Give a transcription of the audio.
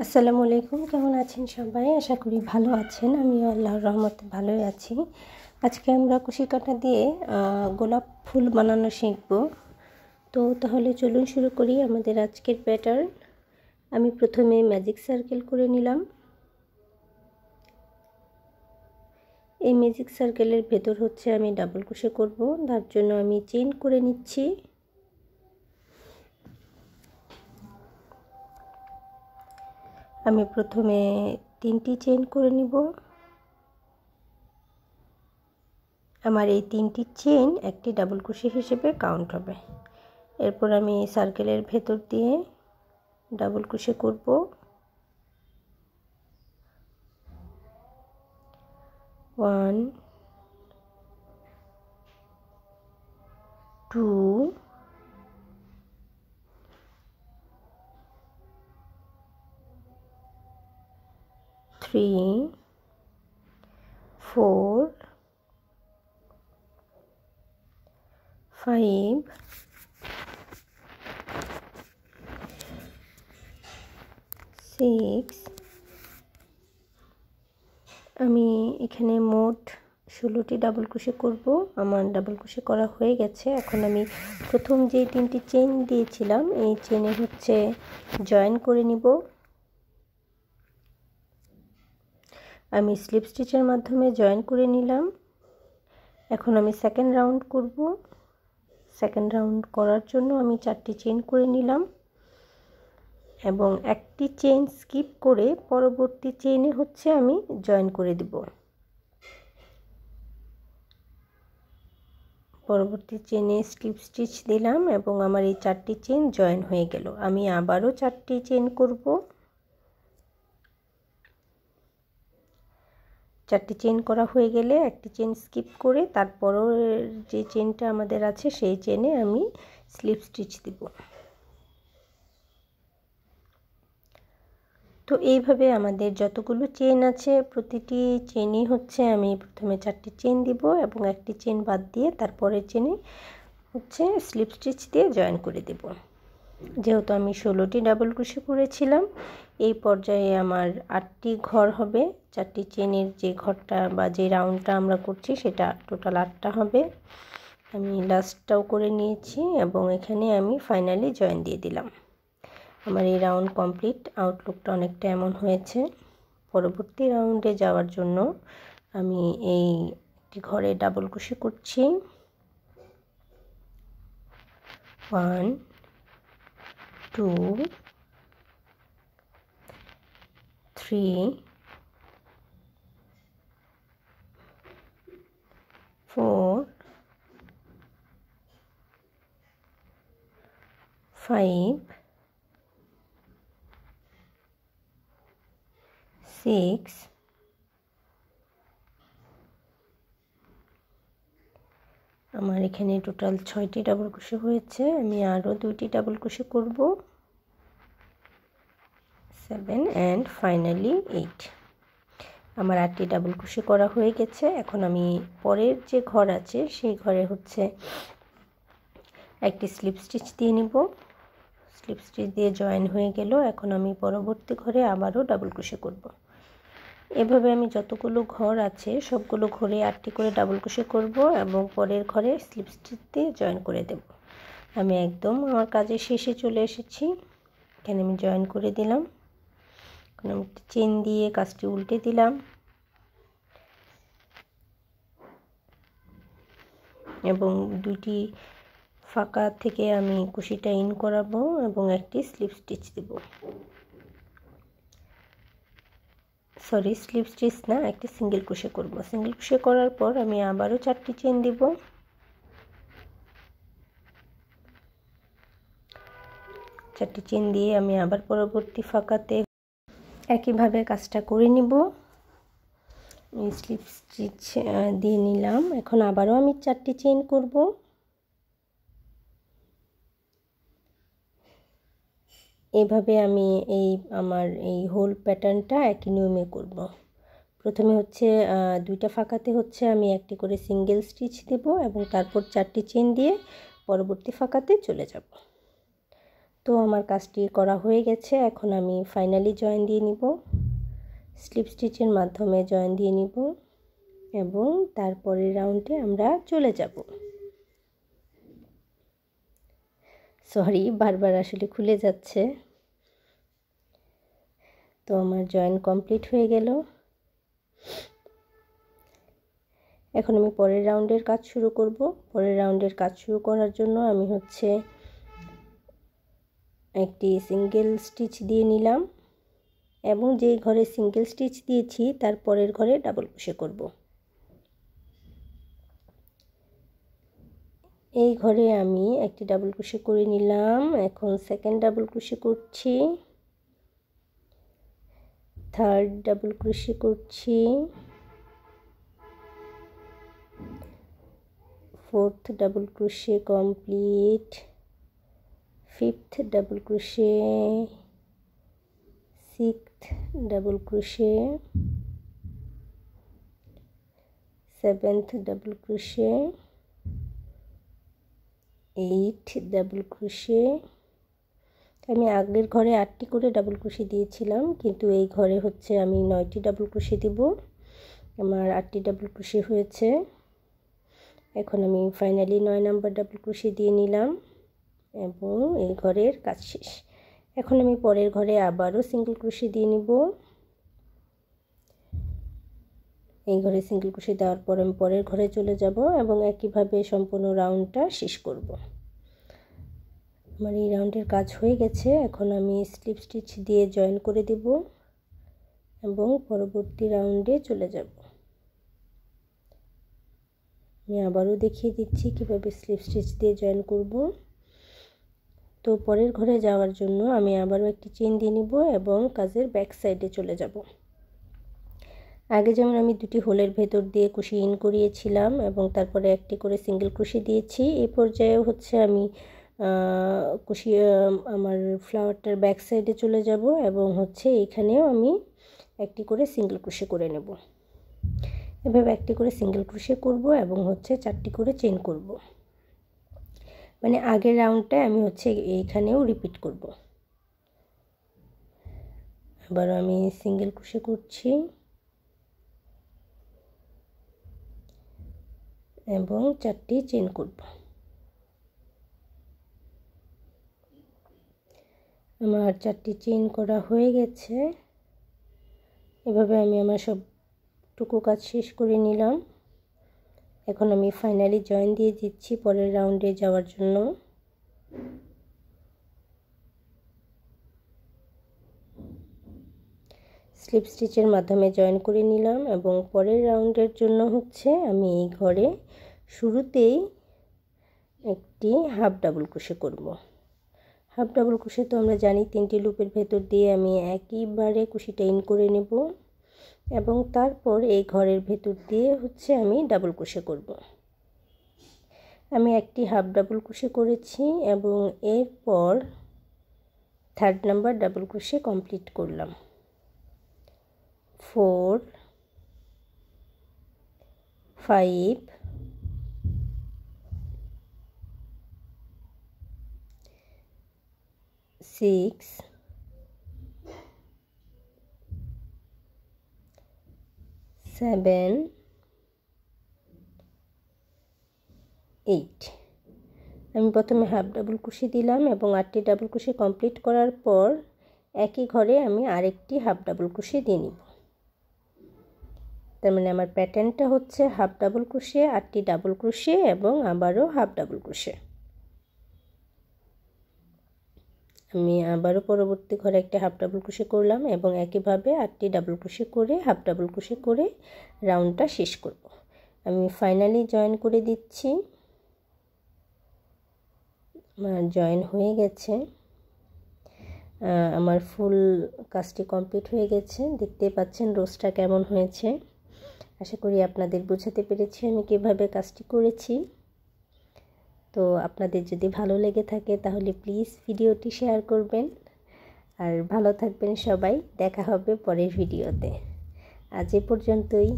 আসসালামু আলাইকুম। কেমন আছেন সবাই? আশা করি ভালো আছেন। আমিও আল্লাহর রহমতে ভালোই আছি। আজকে আমরা কুশি কাঁটা দিয়ে গোলাপ ফুল বানানো শিখব। তাহলে চলুন শুরু করি আমাদের আজকের প্যাটার্ন। আমি প্রথমে ম্যাজিক সার্কেল করে নিলাম। এই ম্যাজিক সার্কেলের ভেতর হচ্ছে আমি ডাবল ক্রোশে করব, তার জন্য আমি চেইন করে নিচ্ছি। আমি প্রথমে 3টি চেইন করে নিব। আমার এই 3টি চেইন একটি ডাবল ক্রোশে হিসেবে কাউন্ট হবে। এরপর আমি সার্কেলের ভেতর দিয়ে ডাবল ক্রোশে করব। 1 2 3 4 5 6 আমি এখানে মোট 16টি ডাবল ক্রোশে করব। আমার ডাবল ক্রোশে করা হয়ে গেছে। এখন আমি প্রথম যে 3টি চেইন দিয়েছিলাম এই চেইনে হচ্ছে জয়েন করে নিব। আমি স্লিপ স্টিচের মাধ্যমে জয়েন করে নিলাম। এখন আমি সেকেন্ড রাউন্ড করব। সেকেন্ড রাউন্ড করার জন্য আমি 4টি চেইন করে নিলাম এবং একটি চেইন স্কিপ করে পরবর্তী চেইনে হচ্ছে আমি জয়েন করে দিব। পরবর্তী চেইনে স্লিপ স্টিচ দিলাম এবং আমার এই 4টি চেইন জয়েন হয়ে গেল। আমি আবারও 4টি চেইন করব। 4টি চেইন করা হয়ে গেলে একটি চেইন স্কিপ করে তারপরও যে চেইনটা আমাদের আছে সেই চেইনে আমি স্লিপ স্টিচ দিব। তো এইভাবে আমাদের যতগুলো চেইন আছে প্রতিটি চেইনই হচ্ছে আমি প্রথমে 4টি চেইন দিব এবং একটি চেইন বাদ দিয়ে তারপরের চেইনে হচ্ছে স্লিপ স্টিচ দিয়ে জয়েন করে দেব। যেহেতু আমি 16টি ডাবল ক্রোশে করেছিলাম, এই পর্যায়ে আমার 8টি ঘর হবে। 4টি চেইনের যে ঘরটা বা যে রাউন্ডটা আমরা করছি সেটা টোটাল 8টা হবে। আমি লাস্টটাও করে নিয়েছি এবং এখানে আমি ফাইনালি জয়েন দিয়ে দিলাম। আমার এই রাউন্ড কমপ্লিট। আউটলুকটা অনেকটা এমন হয়েছে। পরবর্তী রাউন্ডে যাওয়ার জন্য আমি এই একটি ঘরে ডাবল ক্রোশে করছি। 1 2 3 4 5 6 আমার এখানে টোটাল 6টি ডাবল ক্রোশে হয়েছে। আমি আরও 2টি ডাবল ক্রোশে করব। 7 অ্যান্ড ফাইনালি 8। আমার 8টি ডাবল ক্রোশে করা হয়ে গেছে। এখন আমি পরের যে ঘর আছে সেই ঘরে হচ্ছে একটি স্লিপ স্টিচ দিয়ে নিব। স্লিপ স্টিচ দিয়ে জয়েন হয়ে গেল। এখন আমি পরবর্তী ঘরে আবারও ডাবল ক্রোশে করব। এভাবে আমি যতগুলো ঘর আছে সবগুলো ঘরে 8টি করে ডাবল ক্রোশে করব এবং পরের ঘরে স্লিপ স্টিচ দিয়ে জয়েন করে দেব। আমি একদম আমার কাজের শেষে চলে এসেছি। এখানে আমি জয়েন করে দিলাম। এখন আমি একটি চেইন দিয়ে কাজটি উল্টে দিলাম এবং 2টি ফাঁকা থেকে আমি কুশিটা ইন করাবো এবং একটি স্লিপ স্টিচ দেব। সরি, স্লিপ স্টিচ না, একটি সিঙ্গেল ক্রোশে করব। সিঙ্গেল ক্রোশে করার পর আমি আবারও 4টি চেইন দিব। 4টি চেইন দিয়ে আমি আবার পরবর্তী ফাঁকাতে একইভাবে কাজটা করে নিব। স্লিপ স্টিচ দিয়ে নিলাম। এখন আবারও আমি 4টি চেইন করব। এভাবে আমি আমার এই হোল প্যাটার্নটা একই নিয়মে করব। প্রথমে হচ্ছে 2টা ফাঁকাতে হচ্ছে আমি একটি করে সিঙ্গেল স্টিচ দেব এবং তারপর 4টি চেইন দিয়ে পরবর্তী ফাঁকাতে চলে যাব। তো আমার কাজটি করা হয়ে গেছে। এখন আমি ফাইনালি জয়েন দিয়ে নিব, স্লিপ স্টিচের মাধ্যমে জয়েন দিয়ে নিব এবং তারপরের রাউন্ডে আমরা চলে যাব। সরি, বারবার আসলে খুলে যাচ্ছে। তো আমার জয়েন কমপ্লিট হয়ে গেল। এখন আমি পরের রাউন্ডের কাজ শুরু করব। পরের রাউন্ডের কাজ শুরু করার জন্য আমি একটি সিঙ্গেল স্টিচ দিয়ে নিলাম এবং যেই ঘরে সিঙ্গেল স্টিচ দিয়েছি তার পরের ঘরে ডাবল ক্রোশে করব। এই ঘরে আমি একটি ডাবল ক্রোশে করে নিলাম। এখন সেকেন্ড ডাবল ক্রোশে করছি, থার্ড ডাবল ক্রোশে করছি, fourth double crochet complete, fifth double crochet, sixth double crochet, seventh double crochet, eight double crochet. আমি আগের ঘরে 8টি করে ডাবল ক্রোশে দিয়েছিলাম, কিন্তু এই ঘরে আমি 9টি ডাবল ক্রোশে দিব। আমার 8টি ডাবল ক্রোশে হয়েছে। এখন আমি ফাইনালি 9 নাম্বার ডাবল ক্রোশে দিয়ে নিলাম এবং এই ঘরের কাজ শেষ। এখন আমি পরের ঘরে আবারও সিঙ্গেল ক্রোশে দিয়ে নিব। এই ঘরে সিঙ্গেল ক্রোশে দেওয়ার পর আমি পরের ঘরে চলে যাব এবং একইভাবে সম্পূর্ণ রাউন্ডটা শেষ করব। আমার এই রাউন্ডের কাজ হয়ে গেছে। এখন আমি স্লিপ স্টিচ দিয়ে জয়েন করে দেব এবং পরবর্তী রাউন্ডে চলে যাব। আমি আবারও দেখিয়ে দিচ্ছি কিভাবে স্লিপ স্টিচ দিয়ে জয়েন করব। তো পরের ঘরে যাওয়ার জন্য আমি আবারও একটি চেইন দিয়ে নিব এবং কাজের ব্যাক সাইডে চলে যাব। আগে যেমন আমি 2টি হোলের ভেতর দিয়ে কুশি ইন করিয়েছিলাম এবং তারপরে একটি করে সিঙ্গেল কুশি দিয়েছি, এই পর্যায়েও আমি কুশি আমার ফ্লাওয়ারটার ব্যাক সাইডে চলে যাব এবং এখানেও আমি একটি করে সিঙ্গেল ক্রোশে করে নেব। এভাবে একটি করে সিঙ্গেল ক্রোশে করব এবং 4টি করে চেইন করব। মানে আগের রাউন্ডটায় আমি এইখানেও রিপিট করব। আবার আমি সিঙ্গেল ক্রোশে করছি এবং 4টি চেইন করব। আমার 4টি চেইন করা হয়ে গেছে। এভাবে আমি আমার সবটুকু কাজ শেষ করে নিলাম। এখন আমি ফাইনালি জয়েন দিয়ে দিচ্ছি পরের রাউন্ডে যাওয়ার জন্য। স্লিপ স্টিচের মাধ্যমে জয়েন করে নিলাম এবং পরের রাউন্ডের জন্য আমি এই ঘরে শুরুতেই একটি হাফ ডাবল ক্রোশে করব। হাফ ডাবল ক্রোশে তো আমরা জানি 3টি লুপের ভেতর দিয়ে আমি একইবারে কুশিটা ইন করে নেব এবং তারপর এই ঘরের ভেতর দিয়ে আমি ডাবল ক্রোশে করব। আমি একটি হাফ ডাবল ক্রোশে করেছি এবং এরপর third number double crochet complete করলাম। 4 5 6 7 8। আমি প্রথমে হাফ ডাবল ক্রোশে দিলাম এবং 8টি ডাবল ক্রোশে কমপ্লিট করার পর একই ঘরে আমি আরেকটি হাফ ডাবল ক্রোশে দিয়ে নিব। তার মানে আমার প্যাটার্নটা হাফ ডাবল ক্রোশে, 8টি ডাবল ক্রোশে এবং আবারও হাফ ডাবল ক্রোশে। আমি আবারও পরবর্তী ঘরে একটা হাফ ডাবল ক্রোশে করলাম এবং একইভাবে 8টি ডাবল ক্রোশে করে হাফ ডাবল ক্রোশে করে রাউন্ডটা শেষ করব। আমি ফাইনালি জয়েন করে দিচ্ছি। আমার জয়েন হয়ে গেছে। আমার ফুল কাজটি কমপ্লিট হয়ে গেছে। দেখতেই পাচ্ছেন রোজটা কেমন হয়েছে। আশা করি আপনাদের বোঝাতে পেরেছি আমি কিভাবে কাজটি করেছি। তো আপনাদের যদি ভালো লেগে থাকে তাহলে প্লিজ ভিডিওটি শেয়ার করবেন আর ভালো থাকবেন সবাই। দেখা হবে পরের ভিডিওতে। আজ এ পর্যন্তই।